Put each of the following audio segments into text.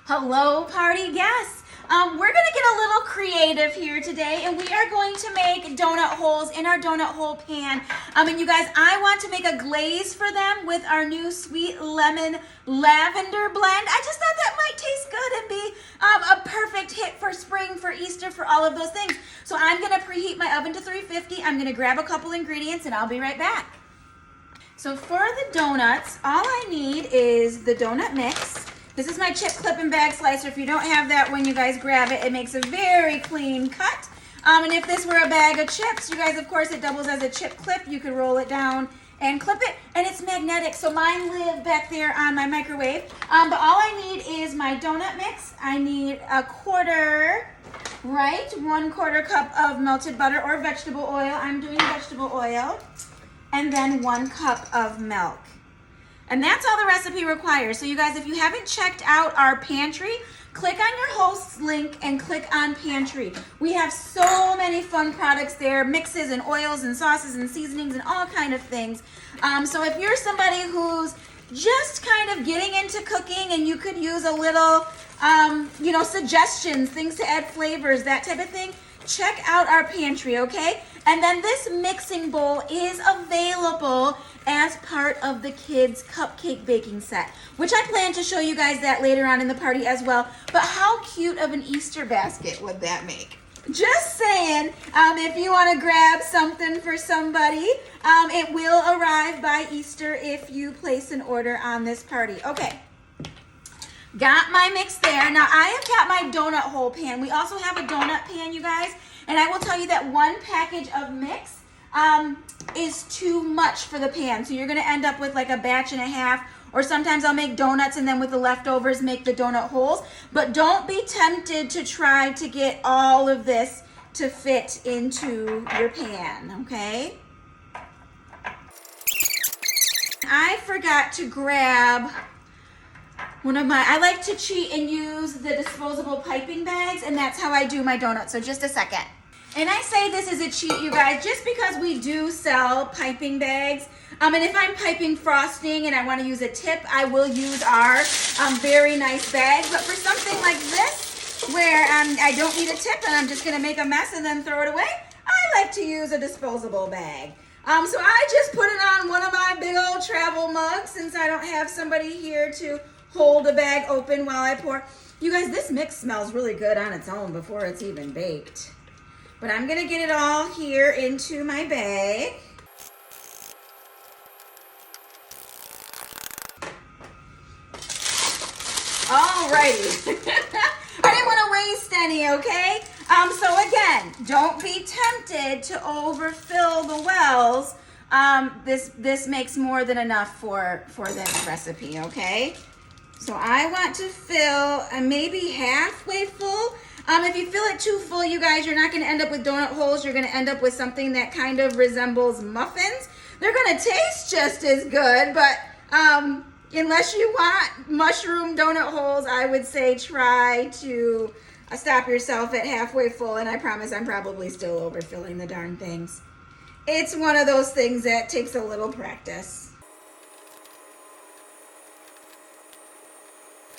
Hello, party guests. We're gonna get a little creative here today, and we are going to make donut holes in our donut hole pan. And you guys, I want to make a glaze for them with our new sweet lemon lavender blend. I just thought that might taste good and be a perfect hit for spring, for Easter, for all of those things. So I'm gonna preheat my oven to 350. I'm gonna grab a couple ingredients and I'll be right back. So for the donuts, all I need is the donut mix. This is my chip clip and bag slicer. If you don't have that when you guys grab it, it makes a very clean cut. And if this were a bag of chips, you guys, of course, it doubles as a chip clip. You could roll it down and clip it, and it's magnetic. So mine live back there on my microwave. But all I need is my donut mix. I need a quarter, right? 1/4 cup of melted butter or vegetable oil. I'm doing vegetable oil. And then 1 cup of milk. And that's all the recipe requires. So you guys, if you haven't checked out our pantry, click on your host's link and click on pantry. We have so many fun products there, mixes and oils and sauces and seasonings and all kind of things. So if you're somebody who's just kind of getting into cooking and you could use a little, suggestions, things to add flavors, that type of thing, check out our pantry, okay? And then this mixing bowl is available as part of the kids' cupcake baking set, which I plan to show you guys that later on in the party as well. But how cute of an Easter basket would that make? Just saying, if you want to grab something for somebody, it will arrive by Easter if you place an order on this party. Okay. Got my mix there. Now I have got my donut hole pan. We also have a donut pan, you guys. And I will tell you that 1 package of mix is too much for the pan. So you're going to end up with like a batch and a half. Or sometimes I'll make donuts and then with the leftovers make the donut holes. But don't be tempted to try to get all of this to fit into your pan, okay? I forgot to grab I like to cheat and use the disposable piping bags, and that's how I do my donuts. So just a second. And I say this is a cheat, you guys, just because we do sell piping bags. And if I'm piping frosting and I want to use a tip, I will use our very nice bag. But for something like this, where I don't need a tip and I'm just going to make a mess and then throw it away, I like to use a disposable bag. So I just put it on one of my big old travel mugs since I don't have somebody here to hold a bag open while I pour. You guys, this mix smells really good on its own before it's even baked. But I'm gonna get it all here into my bag. Alrighty. I didn't want to waste any, okay? So again, don't be tempted to overfill the wells. This makes more than enough for this recipe, okay? So I want to fill maybe halfway full. If you fill it too full, you guys, you're not going to end up with donut holes. You're going to end up with something that kind of resembles muffins. They're going to taste just as good, but unless you want mushroom donut holes, I would say try to stop yourself at halfway full, and I promise I'm probably still overfilling the darn things. It's one of those things that takes a little practice.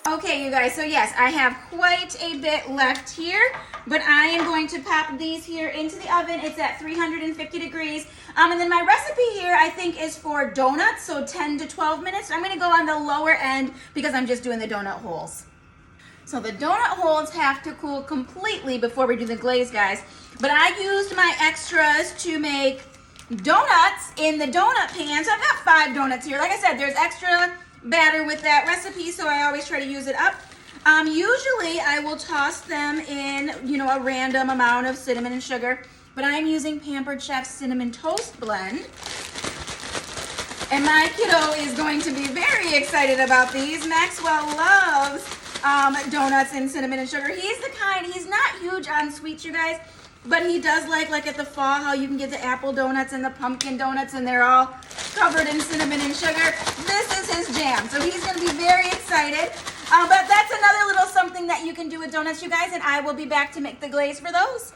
Okay, you guys, so yes, I have quite a bit left here, but I am going to pop these here into the oven. It's at 350 degrees. And then my recipe here, I think, is for donuts, so 10 to 12 minutes. I'm going to go on the lower end because I'm just doing the donut holes. So the donut holes have to cool completely before we do the glaze, guys. But I used my extras to make donuts in the donut pan. So I've got 5 donuts here. Like I said, there's extra batter with that recipe, so I always try to use it up. Usually I will toss them in, a random amount of cinnamon and sugar, but I'm using Pampered Chef Cinnamon Toast Blend. And my kiddo is going to be very excited about these. Maxwell loves donuts and cinnamon and sugar. He's not huge on sweets, you guys, but he does like at the fall how you can get the apple donuts and the pumpkin donuts and they're all covered in cinnamon and sugar. This is his jam, so he's going to be very excited. But that's another little something that you can do with donuts, you guys, and I will be back to make the glaze for those.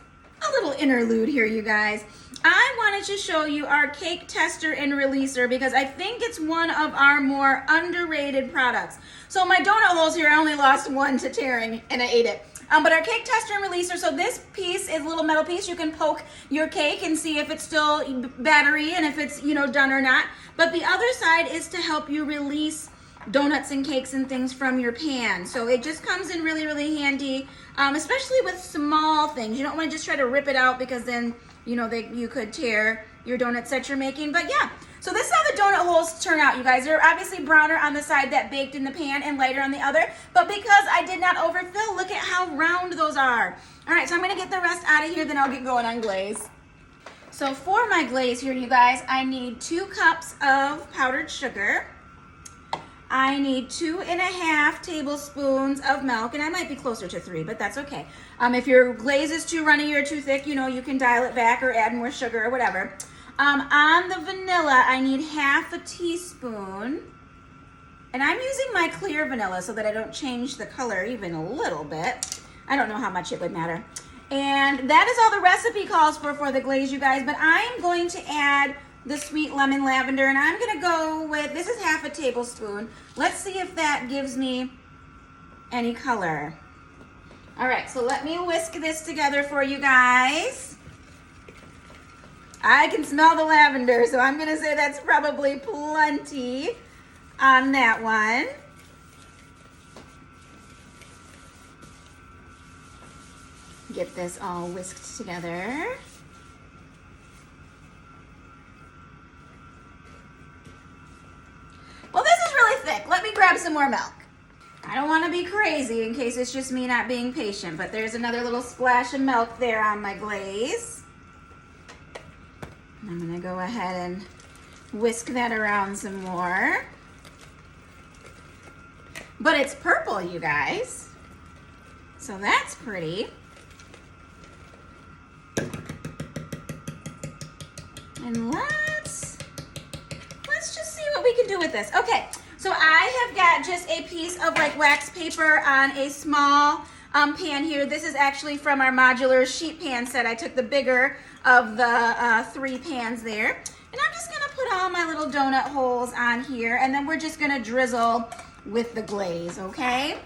a little interlude here, you guys. I wanted to show you our cake tester and releaser because I think it's one of our more underrated products. So my donut holes here, I only lost one to tearing and I ate it. But our cake tester and releaser, so this piece is a little metal piece. You can poke your cake and see if it's still battery and if it's, done or not. But the other side is to help you release donuts and cakes and things from your pan. So it just comes in really, really handy, especially with small things. You don't want to just try to rip it out because then, you could tear your donuts that you're making. But yeah, so this is how the donut holes turn out, you guys. They're obviously browner on the side that baked in the pan and lighter on the other. But because I did not overfill, look at how round those are. All right, so I'm going to get the rest out of here, then I'll get going on glaze. So for my glaze here, you guys, I need 2 cups of powdered sugar. I need 2.5 tablespoons of milk, and I might be closer to 3, but that's okay. If your glaze is too runny or too thick, you can dial it back or add more sugar or whatever. On the vanilla, I need 1/2 teaspoon, and I'm using my clear vanilla so that I don't change the color even a little bit. I don't know how much it would matter. And that is all the recipe calls for the glaze, you guys, but I am going to add the sweet lemon lavender, and I'm gonna go with, this is 1/2 tablespoon. Let's see if that gives me any color. All right, so let me whisk this together for you guys. I can smell the lavender, so I'm gonna say that's probably plenty on that one. Get this all whisked together. Well, this is really thick. Let me grab some more milk. I don't want to be crazy in case it's just me not being patient, but there's another little splash of milk there on my glaze. I'm going to go ahead and whisk that around some more. But it's purple, you guys. So that's pretty. And let's just see what we can do with this. Okay, so I have got just a piece of wax paper on a small pan here. This is actually from our modular sheet pan set. I took the bigger of the 3 pans there. And I'm just gonna put all my little donut holes on here, and then we're just gonna drizzle with the glaze, okay?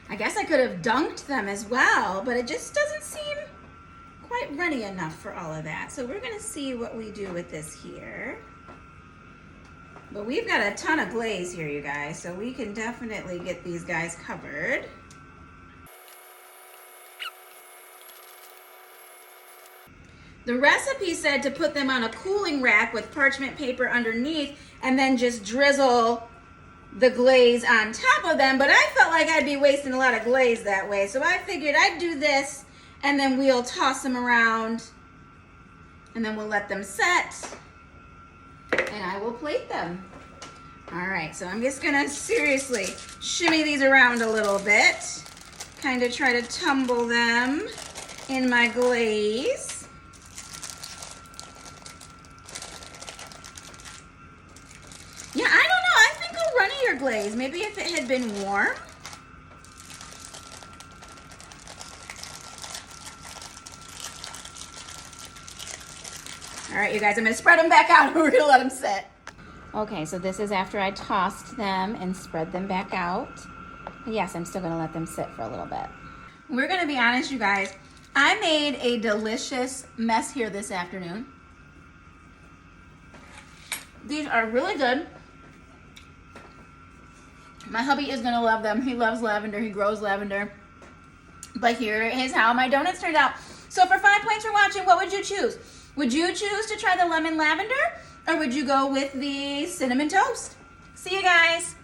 I guess I could have dunked them as well, but it just doesn't seem quite runny enough for all of that. So we're gonna see what we do with this here. But we've got a ton of glaze here, you guys, so we can definitely get these guys covered. The recipe said to put them on a cooling rack with parchment paper underneath and then just drizzle the glaze on top of them, but I felt like I'd be wasting a lot of glaze that way, so I figured I'd do this and then we'll toss them around and then we'll let them set and I will plate them. All right, so I'm just gonna seriously shimmy these around a little bit, kind of try to tumble them in my glaze. Yeah, I don't know, I think a runnier glaze, maybe if it had been warm. All right, you guys, I'm gonna spread them back out and we're gonna let them sit. Okay, so this is after I tossed them and spread them back out. Yes, I'm still gonna let them sit for a little bit. We're gonna be honest, you guys. I made a delicious mess here this afternoon. These are really good. My hubby is gonna love them. He loves lavender, he grows lavender. But here is how my donuts turned out. So for 5 points for watching, what would you choose? Would you choose to try the lemon lavender or would you go with the cinnamon toast? See you guys.